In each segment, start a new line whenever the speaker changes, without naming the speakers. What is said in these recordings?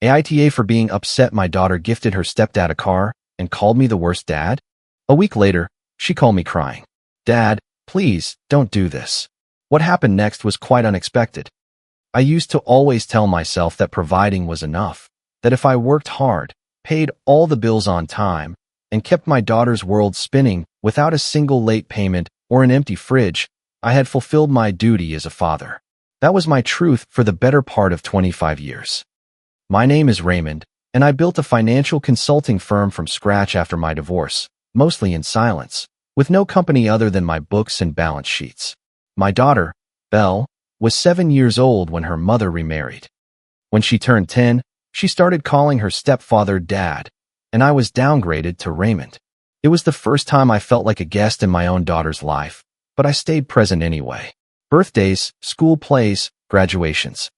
AITA for being upset my daughter gifted her stepdad a car and called me the worst dad? A week later, she called me crying. Dad, please, don't do this. What happened next was quite unexpected. I used to always tell myself that providing was enough, that if I worked hard, paid all the bills on time, and kept my daughter's world spinning without a single late payment or an empty fridge, I had fulfilled my duty as a father. That was my truth for the better part of 25 years. My name is Raymond, and I built a financial consulting firm from scratch after my divorce, mostly in silence, with no company other than my books and balance sheets. My daughter, Belle, was 7 years old when her mother remarried. When she turned 10, she started calling her stepfather Dad, and I was downgraded to Raymond. It was the first time I felt like a guest in my own daughter's life, but I stayed present anyway. Birthdays, school plays, graduations.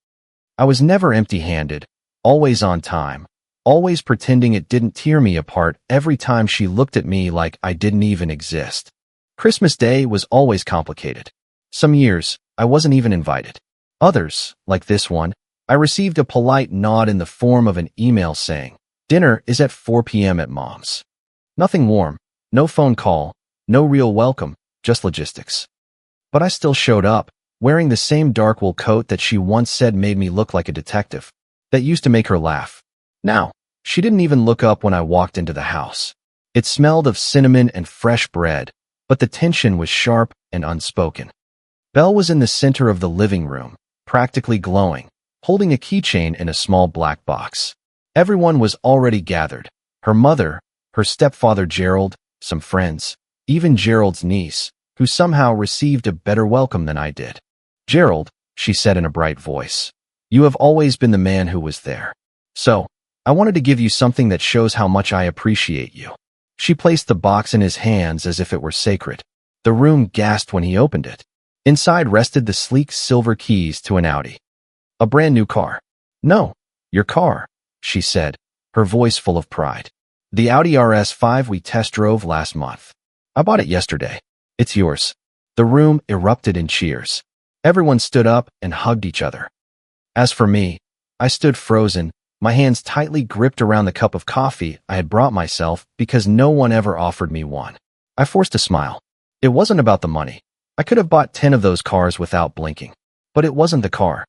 I was never empty-handed, always on time, always pretending it didn't tear me apart every time she looked at me like I didn't even exist. Christmas Day was always complicated. Some years, I wasn't even invited. Others, like this one, I received a polite nod in the form of an email saying, "Dinner is at 4 p.m. at Mom's." Nothing warm, no phone call, no real welcome, just logistics. But I still showed up, wearing the same dark wool coat that she once said made me look like a detective, that used to make her laugh. Now, she didn't even look up when I walked into the house. It smelled of cinnamon and fresh bread, but the tension was sharp and unspoken. Belle was in the center of the living room, practically glowing, holding a keychain in a small black box. Everyone was already gathered. Her mother, her stepfather Gerald, some friends, even Gerald's niece, who somehow received a better welcome than I did. "Gerald," she said in a bright voice, "you have always been the man who was there. So, I wanted to give you something that shows how much I appreciate you." She placed the box in his hands as if it were sacred. The room gasped when he opened it. Inside rested the sleek silver keys to an Audi. A brand new car. "No, your car," she said, her voice full of pride. "The Audi RS5 we test drove last month. I bought it yesterday. It's yours." The room erupted in cheers. Everyone stood up and hugged each other. As for me, I stood frozen, my hands tightly gripped around the cup of coffee I had brought myself because no one ever offered me one. I forced a smile. It wasn't about the money. I could have bought 10 of those cars without blinking. But it wasn't the car.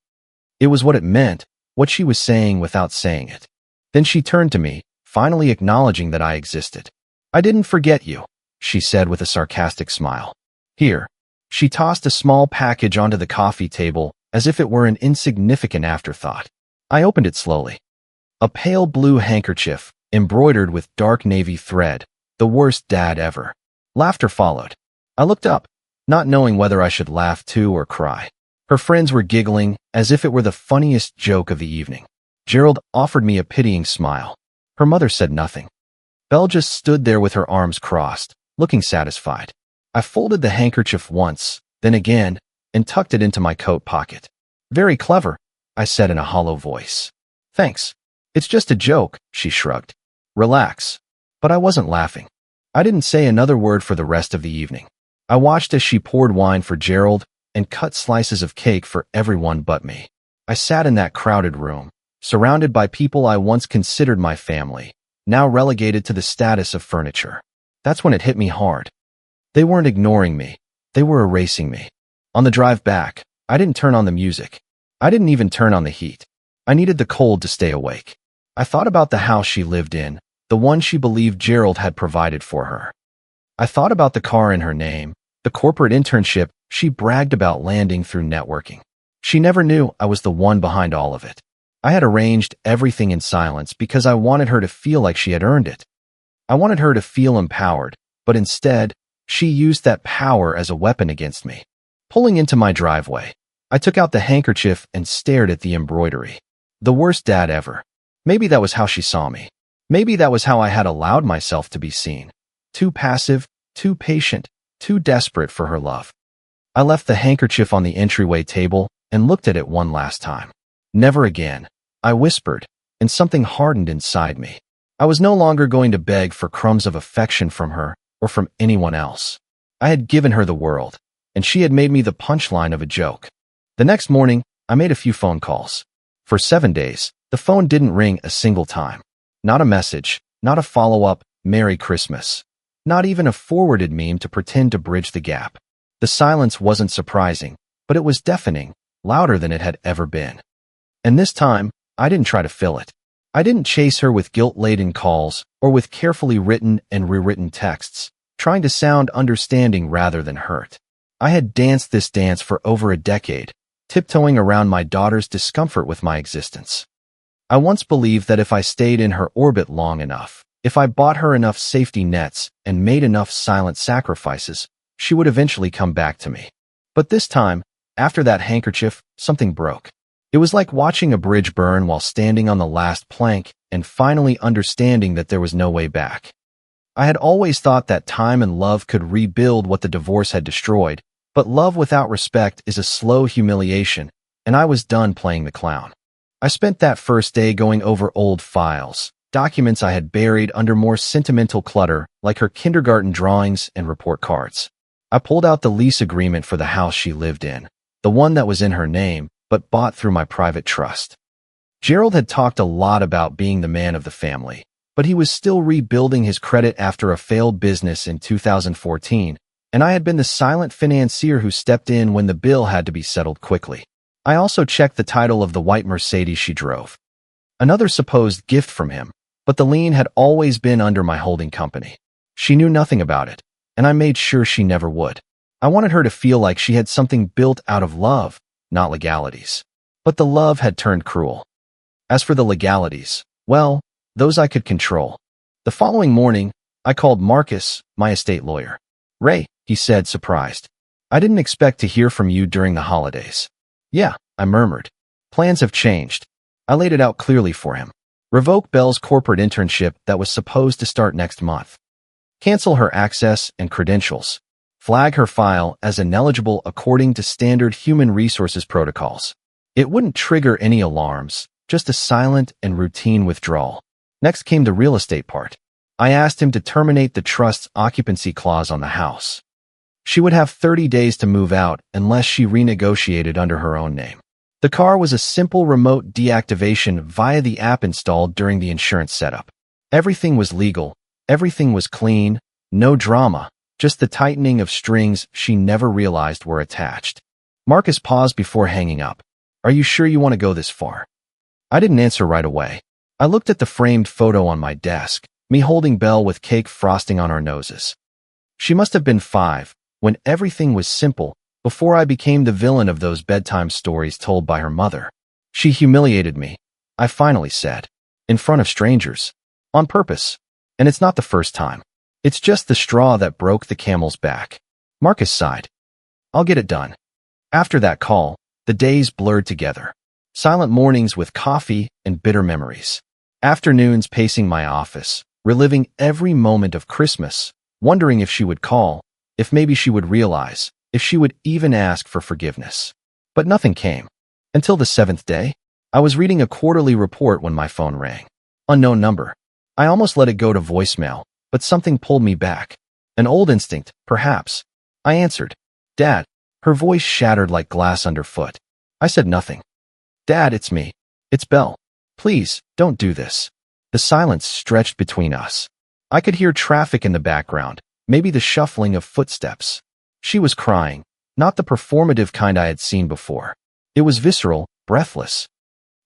It was what it meant, what she was saying without saying it. Then she turned to me, finally acknowledging that I existed. "I didn't forget you," she said with a sarcastic smile. "Here." She tossed a small package onto the coffee table as if it were an insignificant afterthought. I opened it slowly. A pale blue handkerchief, embroidered with dark navy thread, the worst dad ever. Laughter followed. I looked up, not knowing whether I should laugh too or cry. Her friends were giggling as if it were the funniest joke of the evening. Gerald offered me a pitying smile. Her mother said nothing. Belle just stood there with her arms crossed, looking satisfied. I folded the handkerchief once, then again, and tucked it into my coat pocket. "Very clever," I said in a hollow voice. "Thanks. It's just a joke," she shrugged. "Relax." But I wasn't laughing. I didn't say another word for the rest of the evening. I watched as she poured wine for Gerald and cut slices of cake for everyone but me. I sat in that crowded room, surrounded by people I once considered my family, now relegated to the status of furniture. That's when it hit me hard. They weren't ignoring me. They were erasing me. On the drive back, I didn't turn on the music. I didn't even turn on the heat. I needed the cold to stay awake. I thought about the house she lived in, the one she believed Gerald had provided for her. I thought about the car in her name, the corporate internship she bragged about landing through networking. She never knew I was the one behind all of it. I had arranged everything in silence because I wanted her to feel like she had earned it. I wanted her to feel empowered, but instead, she used that power as a weapon against me. Pulling into my driveway, I took out the handkerchief and stared at the embroidery. The worst dad ever. Maybe that was how she saw me. Maybe that was how I had allowed myself to be seen. Too passive, too patient, too desperate for her love. I left the handkerchief on the entryway table and looked at it one last time. "Never again," I whispered, and something hardened inside me. I was no longer going to beg for crumbs of affection from her or from anyone else. I had given her the world, and she had made me the punchline of a joke. The next morning, I made a few phone calls. For 7 days, The phone didn't ring a single time. Not a message, not a follow-up, Merry Christmas. Not even a forwarded meme to pretend to bridge the gap. The silence wasn't surprising, but it was deafening, louder than it had ever been. And this time, I didn't try to fill it. I didn't chase her with guilt-laden calls or with carefully written and rewritten texts, trying to sound understanding rather than hurt. I had danced this dance for over a decade, tiptoeing around my daughter's discomfort with my existence. I once believed that if I stayed in her orbit long enough, if I bought her enough safety nets and made enough silent sacrifices, she would eventually come back to me. But this time, after that handkerchief, something broke. It was like watching a bridge burn while standing on the last plank and finally understanding that there was no way back. I had always thought that time and love could rebuild what the divorce had destroyed, but love without respect is a slow humiliation, and I was done playing the clown. I spent that first day going over old files, documents I had buried under more sentimental clutter, like her kindergarten drawings and report cards. I pulled out the lease agreement for the house she lived in, the one that was in her name, but bought through my private trust. Gerald had talked a lot about being the man of the family, but he was still rebuilding his credit after a failed business in 2014, and I had been the silent financier who stepped in when the bill had to be settled quickly. I also checked the title of the white Mercedes she drove. Another supposed gift from him, but the lien had always been under my holding company. She knew nothing about it, and I made sure she never would. I wanted her to feel like she had something built out of love, not legalities. But the love had turned cruel. As for the legalities, well, those I could control. The following morning, I called Marcus, my estate lawyer. "Ray," he said, surprised. "I didn't expect to hear from you during the holidays." "Yeah," I murmured. "Plans have changed." I laid it out clearly for him. Revoke Belle's corporate internship that was supposed to start next month. Cancel her access and credentials. Flag her file as ineligible according to standard human resources protocols. It wouldn't trigger any alarms, just a silent and routine withdrawal. Next came the real estate part. I asked him to terminate the trust's occupancy clause on the house. She would have 30 days to move out unless she renegotiated under her own name. The car was a simple remote deactivation via the app installed during the insurance setup. Everything was legal, everything was clean, no drama, just the tightening of strings she never realized were attached. Marcus paused before hanging up. "Are you sure you want to go this far?" I didn't answer right away. I looked at the framed photo on my desk, me holding Belle with cake frosting on our noses. She must have been 5, when everything was simple, before I became the villain of those bedtime stories told by her mother. She humiliated me, I finally said, in front of strangers, on purpose. And it's not the first time. It's just the straw that broke the camel's back. Marcus sighed. "I'll get it done." After that call, the days blurred together. Silent mornings with coffee and bitter memories. Afternoons pacing my office, reliving every moment of Christmas, wondering if she would call, if maybe she would realize, if she would even ask for forgiveness. But nothing came. Until the 7th day, I was reading a quarterly report when my phone rang. Unknown number. I almost let it go to voicemail, but something pulled me back. An old instinct, perhaps. I answered. "Dad." Her voice shattered like glass underfoot. I said nothing. "Dad, it's me. It's Belle. Please, don't do this." The silence stretched between us. I could hear traffic in the background, maybe the shuffling of footsteps. She was crying, not the performative kind I had seen before. It was visceral, breathless.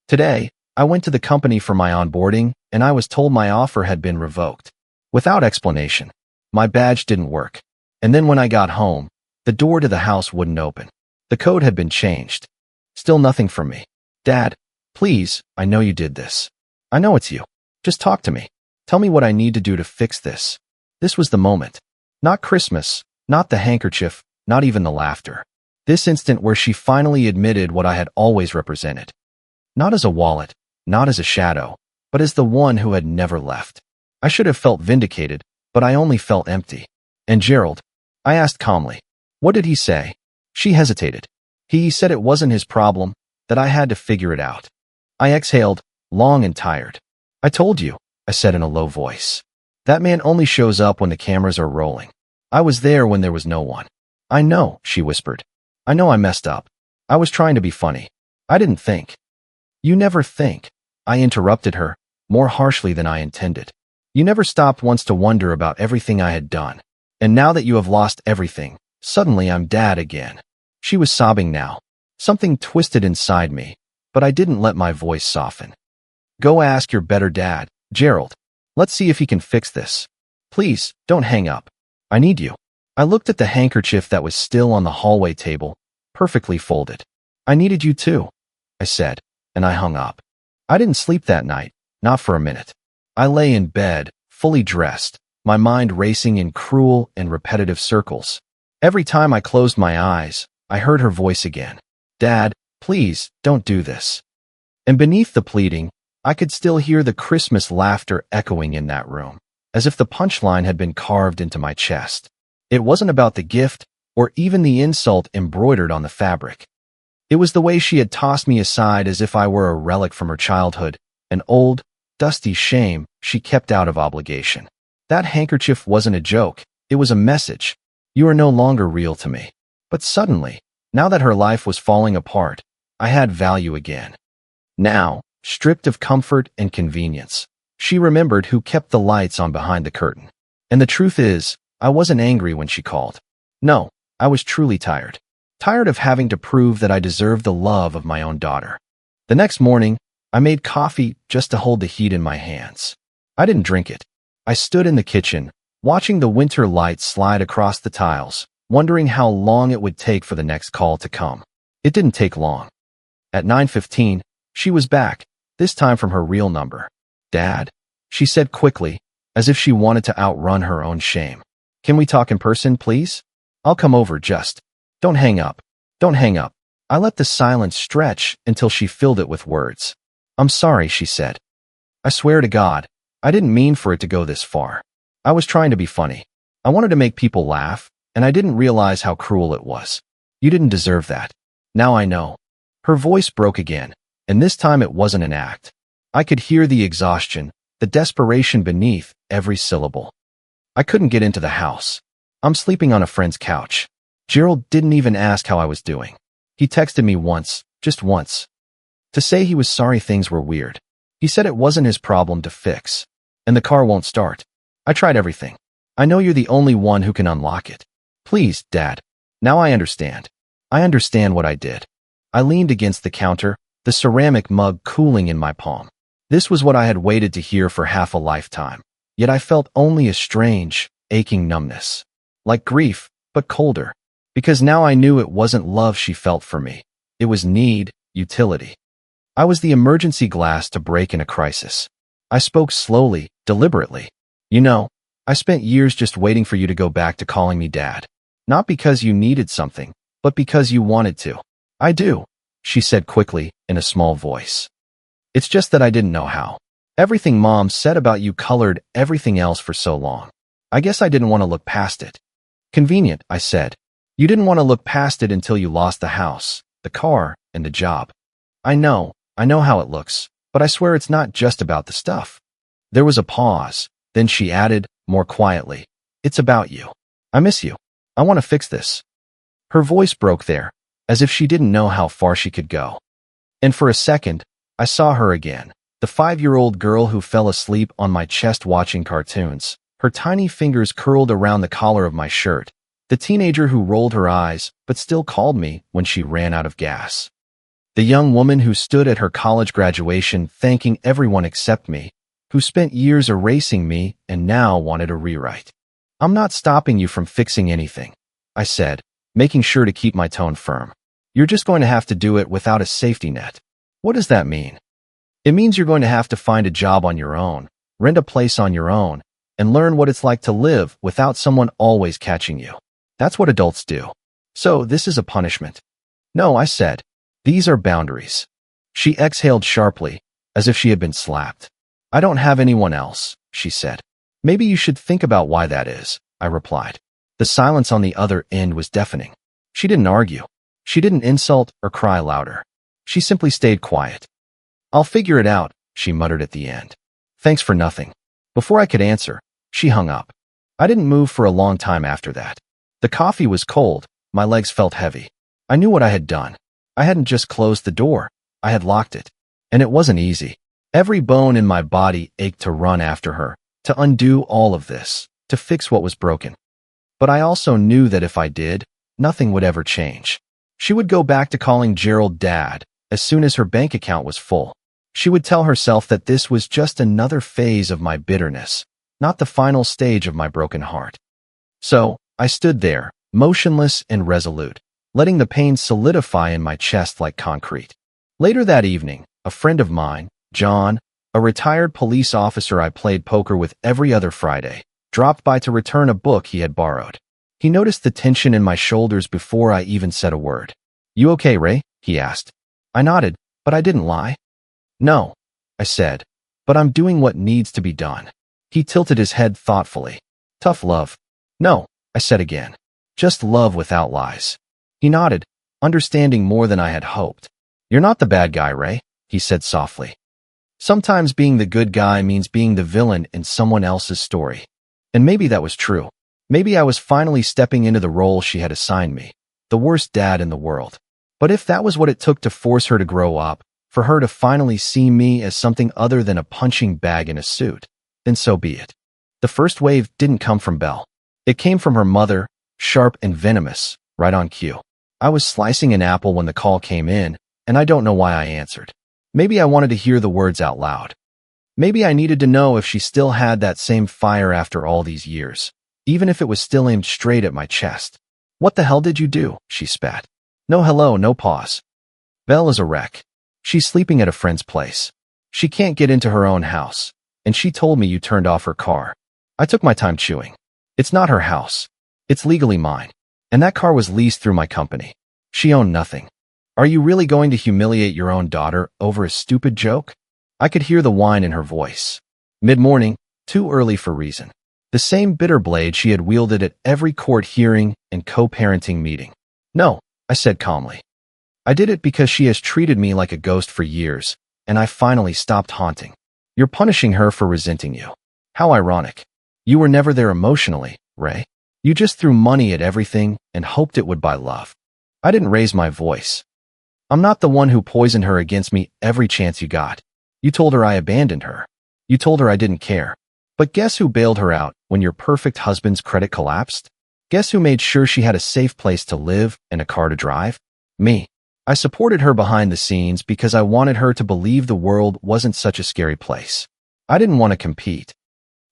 Today, I went to the company for my onboarding, and I was told my offer had been revoked. Without explanation. My badge didn't work. And then when I got home, the door to the house wouldn't open. The code had been changed. Still nothing from me. "Dad, please, I know you did this. I know it's you. Just talk to me. Tell me what I need to do to fix this." This was the moment. Not Christmas, not the handkerchief, not even the laughter. This instant where she finally admitted what I had always represented. Not as a wallet, not as a shadow, but as the one who had never left. I should have felt vindicated, but I only felt empty. "And Gerald?" I asked calmly. "What did he say?" She hesitated. He said it wasn't his problem, that I had to figure it out. I exhaled, long and tired. "I told you," I said in a low voice. "That man only shows up when the cameras are rolling. I was there when there was no one." "I know," she whispered. "I know I messed up. I was trying to be funny. I didn't think." "You never think." I interrupted her, more harshly than I intended. You never stopped once to wonder about everything I had done. And now that you have lost everything, suddenly I'm dad again. She was sobbing now. Something twisted inside me, but I didn't let my voice soften. Go ask your better dad, Gerald. Let's see if he can fix this. Please, don't hang up. I need you. I looked at the handkerchief that was still on the hallway table, perfectly folded. I needed you too, I said, and I hung up. I didn't sleep that night, not for a minute. I lay in bed, fully dressed, my mind racing in cruel and repetitive circles. Every time I closed my eyes, I heard her voice again. Dad, please, don't do this. And beneath the pleading, I could still hear the Christmas laughter echoing in that room, as if the punchline had been carved into my chest. It wasn't about the gift, or even the insult embroidered on the fabric. It was the way she had tossed me aside as if I were a relic from her childhood, an old, dusty shame she kept out of obligation. That handkerchief wasn't a joke, it was a message. You are no longer real to me. But suddenly, now that her life was falling apart, I had value again. Now, stripped of comfort and convenience, she remembered who kept the lights on behind the curtain. And the truth is, I wasn't angry when she called. No, I was truly tired. Tired of having to prove that I deserved the love of my own daughter. The next morning, I made coffee just to hold the heat in my hands. I didn't drink it. I stood in the kitchen, watching the winter light slide across the tiles, wondering how long it would take for the next call to come. It didn't take long. At 9:15, she was back, this time from her real number. Dad, she said quickly, as if she wanted to outrun her own shame. Can we talk in person, please? I'll come over, just. Don't hang up. Don't hang up. I let the silence stretch until she filled it with words. I'm sorry, she said. I swear to God, I didn't mean for it to go this far. I was trying to be funny. I wanted to make people laugh, and I didn't realize how cruel it was. You didn't deserve that. Now I know. Her voice broke again, and this time it wasn't an act. I could hear the exhaustion, the desperation beneath every syllable. I couldn't get into the house. I'm sleeping on a friend's couch. Gerald didn't even ask how I was doing. He texted me once, just once, to say he was sorry things were weird. He said it wasn't his problem to fix, and the car won't start. I tried everything. I know you're the only one who can unlock it. Please, Dad. Now I understand. I understand what I did. I leaned against the counter, the ceramic mug cooling in my palm. This was what I had waited to hear for half a lifetime. Yet I felt only a strange, aching numbness. Like grief, but colder. Because now I knew it wasn't love she felt for me. It was need, utility. I was the emergency glass to break in a crisis. I spoke slowly, deliberately. You know, I spent years just waiting for you to go back to calling me Dad. Not because you needed something, but because you wanted to. I do, she said quickly, in a small voice. It's just that I didn't know how. Everything Mom said about you colored everything else for so long. I guess I didn't want to look past it. Convenient, I said. You didn't want to look past it until you lost the house, the car, and the job. I know how it looks, but I swear it's not just about the stuff. There was a pause, then she added, more quietly, it's about you. I miss you. I want to fix this. Her voice broke there, as if she didn't know how far she could go. And for a second, I saw her again, the 5-year-old girl who fell asleep on my chest watching cartoons, her tiny fingers curled around the collar of my shirt, the teenager who rolled her eyes but still called me when she ran out of gas. The young woman who stood at her college graduation thanking everyone except me, who spent years erasing me and now wanted a rewrite. I'm not stopping you from fixing anything, I said, making sure to keep my tone firm. You're just going to have to do it without a safety net. What does that mean? It means you're going to have to find a job on your own, rent a place on your own, and learn what it's like to live without someone always catching you. That's what adults do. So this is a punishment. No, I said. These are boundaries. She exhaled sharply, as if she had been slapped. I don't have anyone else, she said. Maybe you should think about why that is, I replied. The silence on the other end was deafening. She didn't argue. She didn't insult or cry louder. She simply stayed quiet. I'll figure it out, she muttered at the end. Thanks for nothing. Before I could answer, she hung up. I didn't move for a long time after that. The coffee was cold, my legs felt heavy. I knew what I had done. I hadn't just closed the door, I had locked it. And it wasn't easy. Every bone in my body ached to run after her, to undo all of this, to fix what was broken. But I also knew that if I did, nothing would ever change. She would go back to calling Gerald Dad as soon as her bank account was full. She would tell herself that this was just another phase of my bitterness, not the final stage of my broken heart. So, I stood there, motionless and resolute, letting the pain solidify in my chest like concrete. Later that evening, a friend of mine, John, a retired police officer I played poker with every other Friday, dropped by to return a book he had borrowed. He noticed the tension in my shoulders before I even said a word. "You okay, Ray?" he asked. I nodded, but I didn't lie. "No," I said, "but I'm doing what needs to be done." He tilted his head thoughtfully. "Tough love." "No," I said again. "Just love without lies." He nodded, understanding more than I had hoped. "You're not the bad guy, Ray," he said softly. Sometimes being the good guy means being the villain in someone else's story. And maybe that was true. Maybe I was finally stepping into the role she had assigned me, the worst dad in the world. But if that was what it took to force her to grow up, for her to finally see me as something other than a punching bag in a suit, then so be it. The first wave didn't come from Belle. It came from her mother, sharp and venomous, right on cue. I was slicing an apple when the call came in, and I don't know why I answered. Maybe I wanted to hear the words out loud. Maybe I needed to know if she still had that same fire after all these years, even if it was still aimed straight at my chest. "What the hell did you do?" she spat. No hello, no pause. "Belle is a wreck. She's sleeping at a friend's place. She can't get into her own house, and she told me you turned off her car." I took my time chewing. "It's not her house. It's legally mine. And that car was leased through my company. She owned nothing. Are you really going to humiliate your own daughter over a stupid joke?" I could hear the whine in her voice. Mid-morning, too early for reason. The same bitter blade she had wielded at every court hearing and co-parenting meeting. "No," I said calmly. "I did it because she has treated me like a ghost for years, and I finally stopped haunting. You're punishing her for resenting you. How ironic. You were never there emotionally, Ray. You just threw money at everything and hoped it would buy love." I didn't raise my voice. "I'm not the one who poisoned her against me every chance you got. You told her I abandoned her. You told her I didn't care. But guess who bailed her out when your perfect husband's credit collapsed? Guess who made sure she had a safe place to live and a car to drive? Me. I supported her behind the scenes because I wanted her to believe the world wasn't such a scary place. I didn't want to compete.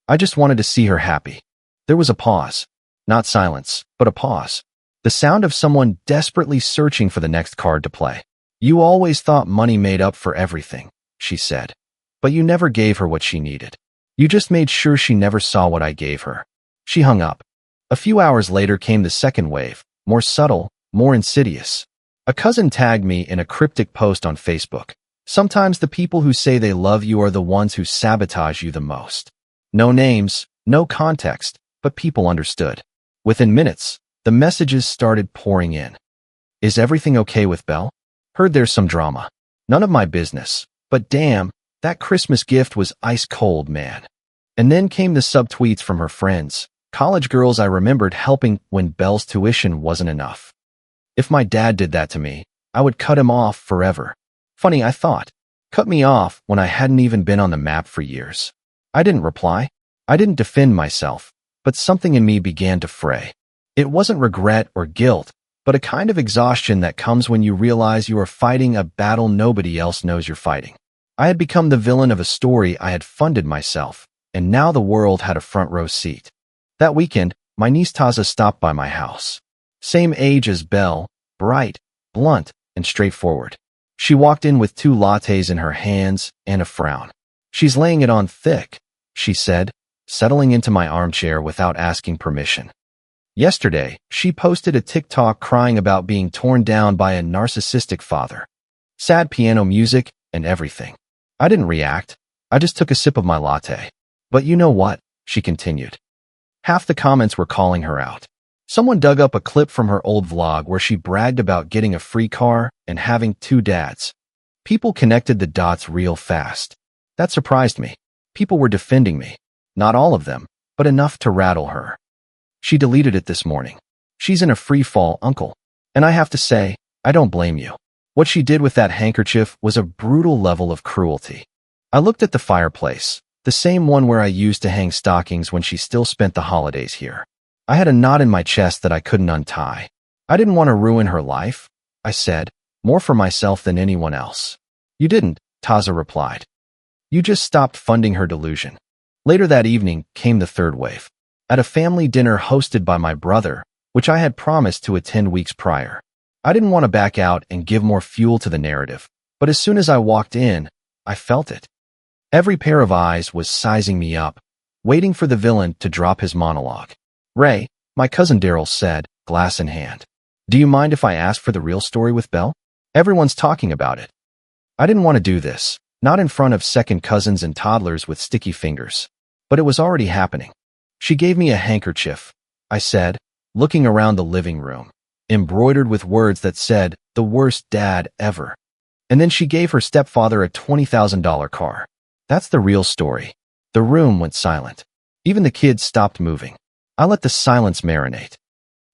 I just wanted to see her happy." There was a pause. Not silence, but a pause. The sound of someone desperately searching for the next card to play. "You always thought money made up for everything," she said. "But you never gave her what she needed. You just made sure she never saw what I gave her." She hung up. A few hours later came the second wave, more subtle, more insidious. A cousin tagged me in a cryptic post on Facebook. "Sometimes the people who say they love you are the ones who sabotage you the most." No names, no context, but people understood. Within minutes, the messages started pouring in. "Is everything okay with Belle? Heard there's some drama. None of my business, but damn, that Christmas gift was ice cold, man." And then came the subtweets from her friends, college girls I remembered helping when Belle's tuition wasn't enough. If my dad did that to me, I would cut him off forever. Funny, I thought. Cut me off when I hadn't even been on the map for years. I didn't reply. I didn't defend myself, but something in me began to fray. It wasn't regret or guilt, but a kind of exhaustion that comes when you realize you are fighting a battle nobody else knows you're fighting. I had become the villain of a story I had funded myself, and now the world had a front row seat. That weekend, my niece Taza stopped by my house. Same age as Belle, bright, blunt, and straightforward. She walked in with 2 lattes in her hands and a frown. "She's laying it on thick," she said, settling into my armchair without asking permission. Yesterday, she posted a TikTok crying about being torn down by a narcissistic father. Sad piano music and everything. I didn't react. I just took a sip of my latte. "But you know what?" she continued. Half the comments were calling her out. Someone dug up a clip from her old vlog where she bragged about getting a free car and having 2 dads. People connected the dots real fast. That surprised me. People were defending me. Not all of them, but enough to rattle her. She deleted it this morning. She's in a free fall, uncle. And I have to say, I don't blame you. What she did with that handkerchief was a brutal level of cruelty. I looked at the fireplace, the same one where I used to hang stockings when she still spent the holidays here. I had a knot in my chest that I couldn't untie. I didn't want to ruin her life, I said, more for myself than anyone else. You didn't, Taza replied. You just stopped funding her delusion. Later that evening came the third wave. At a family dinner hosted by my brother, which I had promised to attend weeks prior. I didn't want to back out and give more fuel to the narrative, but as soon as I walked in, I felt it. Every pair of eyes was sizing me up, waiting for the villain to drop his monologue. Ray, my cousin Daryl said, glass in hand. Do you mind if I ask for the real story with Belle? Everyone's talking about it. I didn't want to do this, not in front of second cousins and toddlers with sticky fingers. But it was already happening. She gave me a handkerchief, I said, looking around the living room, embroidered with words that said, the worst dad ever. And then she gave her stepfather a $20,000 car. That's the real story. The room went silent. Even the kids stopped moving. I let the silence marinate.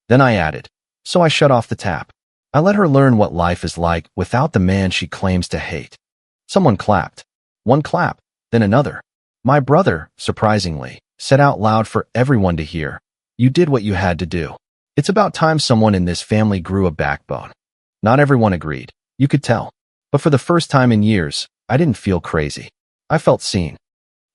Then I added, so I shut off the tap. I let her learn what life is like without the man she claims to hate. Someone clapped. One clap, then another. My brother, surprisingly, said out loud for everyone to hear, you did what you had to do. It's about time someone in this family grew a backbone. Not everyone agreed. You could tell. But for the first time in years, I didn't feel crazy. I felt seen.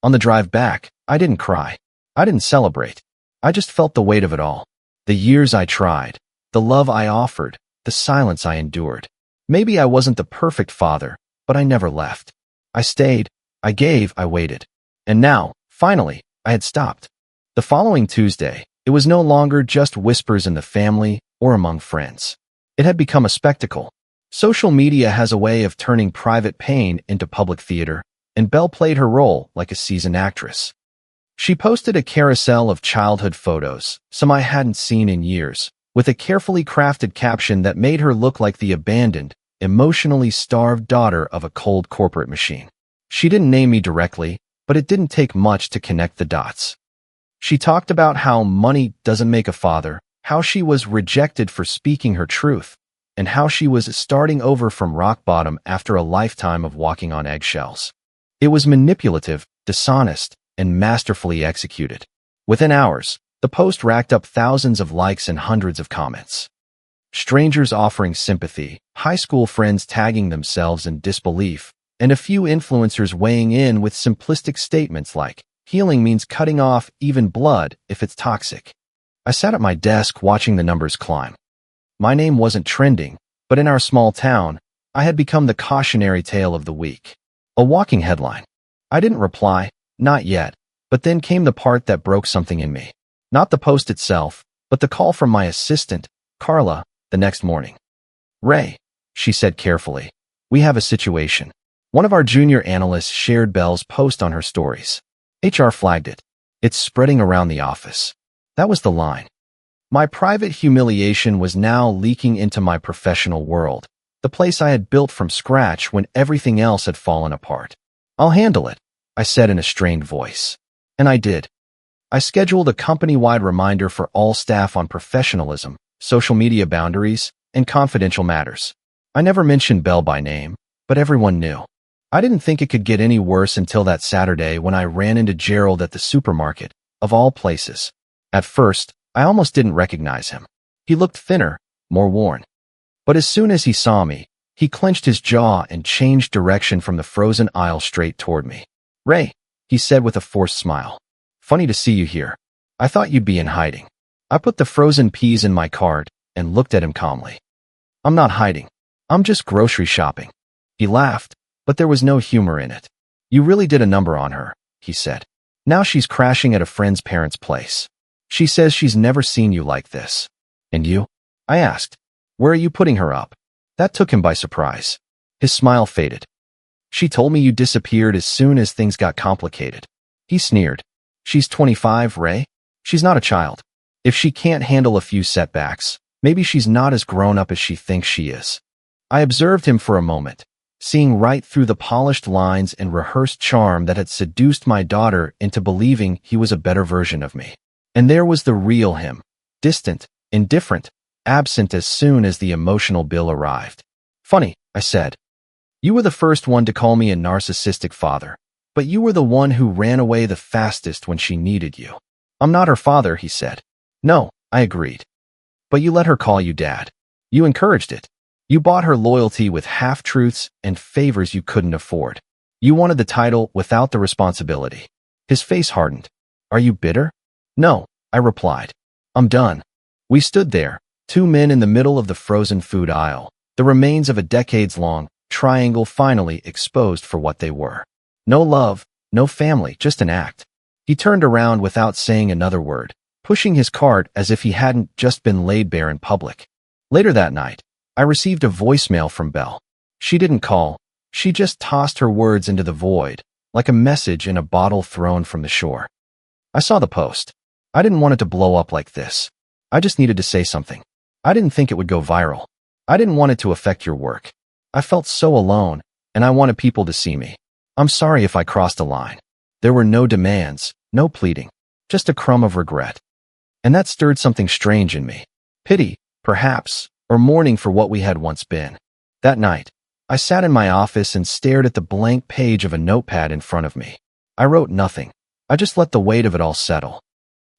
On the drive back, I didn't cry. I didn't celebrate. I just felt the weight of it all. The years I tried, the love I offered, the silence I endured. Maybe I wasn't the perfect father, but I never left. I stayed, I gave, I waited. And now, finally, I had stopped. The following Tuesday, it was no longer just whispers in the family or among friends. It had become a spectacle. Social media has a way of turning private pain into public theater, and Belle played her role like a seasoned actress. She posted a carousel of childhood photos, some I hadn't seen in years, with a carefully crafted caption that made her look like the abandoned, emotionally starved daughter of a cold corporate machine. She didn't name me directly, but it didn't take much to connect the dots. She talked about how money doesn't make a father, how she was rejected for speaking her truth, and how she was starting over from rock bottom after a lifetime of walking on eggshells. It was manipulative, dishonest, and masterfully executed. Within hours, the post racked up thousands of likes and hundreds of comments. Strangers offering sympathy, high school friends tagging themselves in disbelief, and a few influencers weighing in with simplistic statements like, healing means cutting off even blood if it's toxic. I sat at my desk watching the numbers climb. My name wasn't trending, but in our small town, I had become the cautionary tale of the week. A walking headline. I didn't reply, not yet, but then came the part that broke something in me. Not the post itself, but the call from my assistant, Carla, the next morning. Ray, she said carefully, we have a situation. One of our junior analysts shared Belle's post on her stories. HR flagged it. It's spreading around the office. That was the line. My private humiliation was now leaking into my professional world, the place I had built from scratch when everything else had fallen apart. I'll handle it, I said in a strained voice. And I did. I scheduled a company-wide reminder for all staff on professionalism, social media boundaries, and confidential matters. I never mentioned Belle by name, but everyone knew. I didn't think it could get any worse until that Saturday when I ran into Gerald at the supermarket, of all places. At first, I almost didn't recognize him. He looked thinner, more worn. But as soon as he saw me, he clenched his jaw and changed direction from the frozen aisle straight toward me. Ray, he said with a forced smile. Funny to see you here. I thought you'd be in hiding. I put the frozen peas in my cart and looked at him calmly. I'm not hiding. I'm just grocery shopping. He laughed, but there was no humor in it. You really did a number on her, he said. Now she's crashing at a friend's parents' place. She says she's never seen you like this. And you? I asked. Where are you putting her up? That took him by surprise. His smile faded. She told me you disappeared as soon as things got complicated. He sneered. She's 25, Ray. She's not a child. If she can't handle a few setbacks, maybe she's not as grown up as she thinks she is. I observed him for a moment, seeing right through the polished lines and rehearsed charm that had seduced my daughter into believing he was a better version of me. And there was the real him, distant, indifferent, absent as soon as the emotional bill arrived. Funny, I said. You were the first one to call me a narcissistic father, But you were the one who ran away the fastest when she needed you. I'm not her father, he said. No, I agreed. But you let her call you dad. You encouraged it. You bought her loyalty with half-truths and favors you couldn't afford. You wanted the title without the responsibility. His face hardened. Are you bitter? No, I replied. I'm done. We stood there, two men in the middle of the frozen food aisle, the remains of a decades-long triangle finally exposed for what they were. No love, no family, just an act. He turned around without saying another word, pushing his cart as if he hadn't just been laid bare in public. Later that night, I received a voicemail from Belle. She didn't call. She just tossed her words into the void, like a message in a bottle thrown from the shore. I saw the post. I didn't want it to blow up like this. I just needed to say something. I didn't think it would go viral. I didn't want it to affect your work. I felt so alone, and I wanted people to see me. I'm sorry if I crossed a line. There were no demands, no pleading, just a crumb of regret. And that stirred something strange in me. Pity, perhaps, or mourning for what we had once been. That night, I sat in my office and stared at the blank page of a notepad in front of me. I wrote nothing. I just let the weight of it all settle.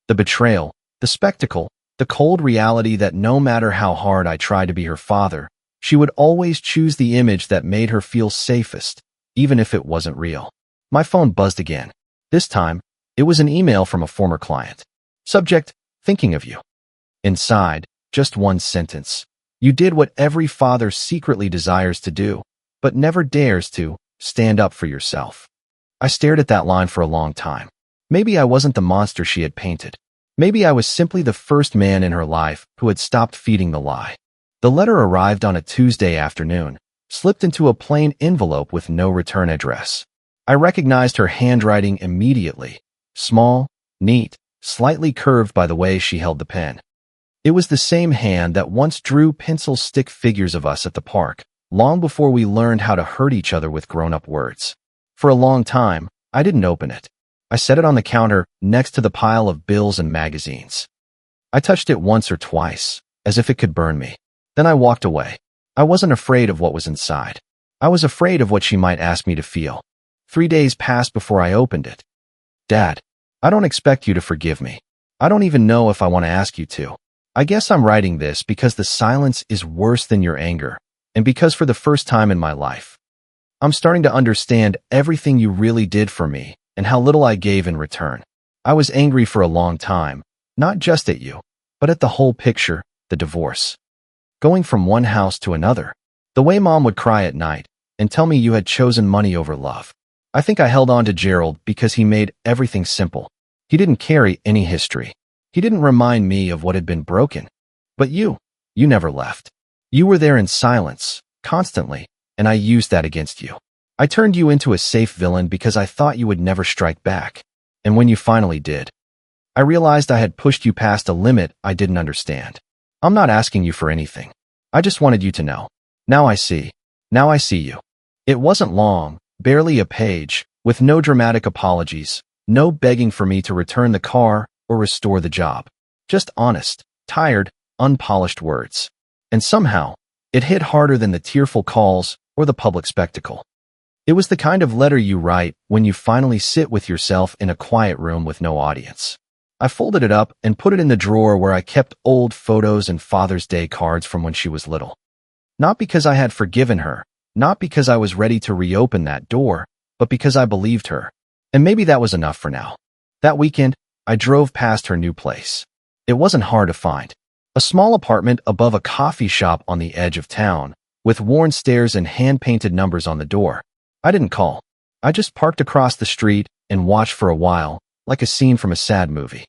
The betrayal, the spectacle, the cold reality that no matter how hard I tried to be her father, she would always choose the image that made her feel safest, even if it wasn't real. My phone buzzed again. This time, it was an email from a former client. Subject, thinking of you. Inside, just one sentence. You did what every father secretly desires to do, but never dares to, stand up for yourself. I stared at that line for a long time. Maybe I wasn't the monster she had painted. Maybe I was simply the first man in her life who had stopped feeding the lie. The letter arrived on a Tuesday afternoon, slipped into a plain envelope with no return address. I recognized her handwriting immediately. Small, neat, slightly curved by the way she held the pen. It was the same hand that once drew pencil stick figures of us at the park, long before we learned how to hurt each other with grown-up words. For a long time, I didn't open it. I set it on the counter next to the pile of bills and magazines. I touched it once or twice, as if it could burn me. Then I walked away. I wasn't afraid of what was inside. I was afraid of what she might ask me to feel. 3 days passed before I opened it. Dad, I don't expect you to forgive me. I don't even know if I want to ask you to. I guess I'm writing this because the silence is worse than your anger, and because for the first time in my life, I'm starting to understand everything you really did for me and how little I gave in return. I was angry for a long time, not just at you, but at the whole picture, the divorce. Going from one house to another. The way Mom would cry at night and tell me you had chosen money over love. I think I held on to Gerald because he made everything simple. He didn't carry any history. He didn't remind me of what had been broken. But you never left. You were there in silence, constantly, and I used that against you. I turned you into a safe villain because I thought you would never strike back. And when you finally did, I realized I had pushed you past a limit I didn't understand. I'm not asking you for anything. I just wanted you to know. Now I see. Now I see you. It wasn't long, barely a page, with no dramatic apologies, no begging for me to return the car or restore the job. Just honest, tired, unpolished words. And somehow, it hit harder than the tearful calls or the public spectacle. It was the kind of letter you write when you finally sit with yourself in a quiet room with no audience. I folded it up and put it in the drawer where I kept old photos and Father's Day cards from when she was little. Not because I had forgiven her, not because I was ready to reopen that door, but because I believed her. And maybe that was enough for now. That weekend, I drove past her new place. It wasn't hard to find. A small apartment above a coffee shop on the edge of town, with worn stairs and hand-painted numbers on the door. I didn't call. I just parked across the street and watched for a while, like a scene from a sad movie.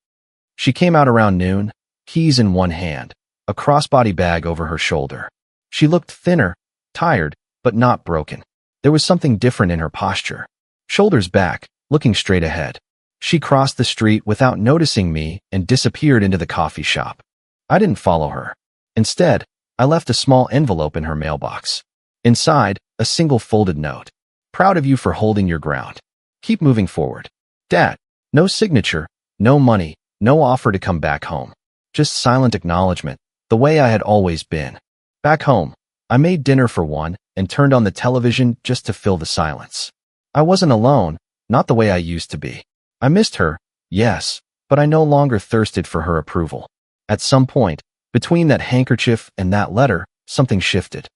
She came out around noon, keys in one hand, a crossbody bag over her shoulder. She looked thinner, tired, but not broken. There was something different in her posture. Shoulders back, looking straight ahead. She crossed the street without noticing me and disappeared into the coffee shop. I didn't follow her. Instead, I left a small envelope in her mailbox. Inside, a single folded note. Proud of you for holding your ground. Keep moving forward. Dad. No signature, no money, no offer to come back home. Just silent acknowledgement, the way I had always been. Back home, I made dinner for one and turned on the television just to fill the silence. I wasn't alone, not the way I used to be. I missed her, yes, but I no longer thirsted for her approval. At some point, between that handkerchief and that letter, something shifted.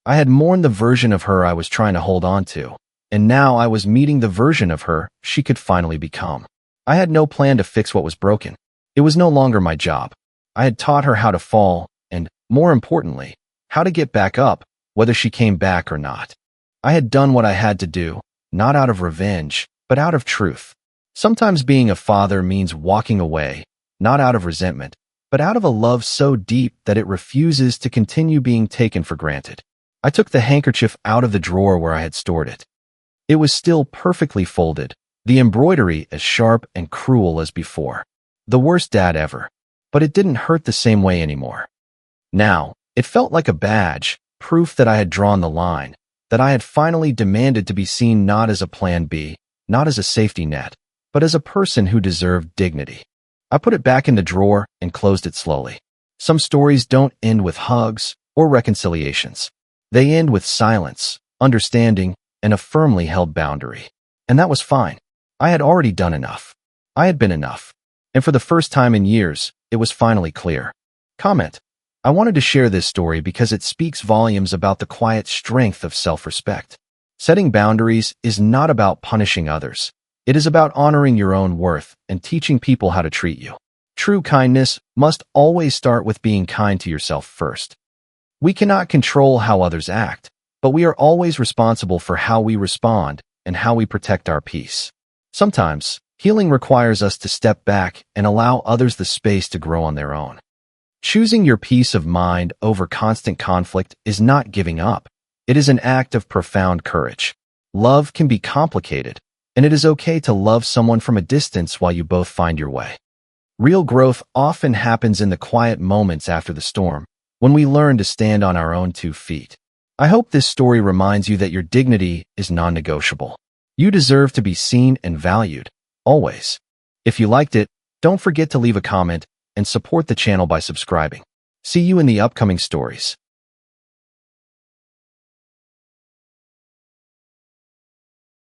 I had mourned the version of her I was trying to hold on to, and now I was meeting the version of her she could finally become. I had no plan to fix what was broken. It was no longer my job. I had taught her how to fall, and, more importantly, how to get back up, whether she came back or not. I had done what I had to do, not out of revenge, but out of truth. Sometimes being a father means walking away, not out of resentment, but out of a love so deep that it refuses to continue being taken for granted. I took the handkerchief out of the drawer where I had stored it. It was still perfectly folded, the embroidery as sharp and cruel as before. The worst dad ever. But it didn't hurt the same way anymore. Now, it felt like a badge, proof that I had drawn the line, that I had finally demanded to be seen not as a plan B, not as a safety net, but as a person who deserved dignity. I put it back in the drawer and closed it slowly. Some stories don't end with hugs or reconciliations. They end with silence, understanding, and a firmly held boundary. And that was fine. I had already done enough. I had been enough. And for the first time in years, it was finally clear. Comment. I wanted to share this story because it speaks volumes about the quiet strength of self-respect. Setting boundaries is not about punishing others. It is about honoring your own worth and teaching people how to treat you. True kindness must always start with being kind to yourself first. We cannot control how others act, but we are always responsible for how we respond and how we protect our peace. Sometimes, healing requires us to step back and allow others the space to grow on their own. Choosing your peace of mind over constant conflict is not giving up. It is an act of profound courage. Love can be complicated, and it is okay to love someone from a distance while you both find your way. Real growth often happens in the quiet moments after the storm, when we learn to stand on our own 2 feet. I hope this story reminds you that your dignity is non-negotiable. You deserve to be seen and valued, always. If you liked it, don't forget to leave a comment and support the channel by subscribing. See you in the upcoming stories.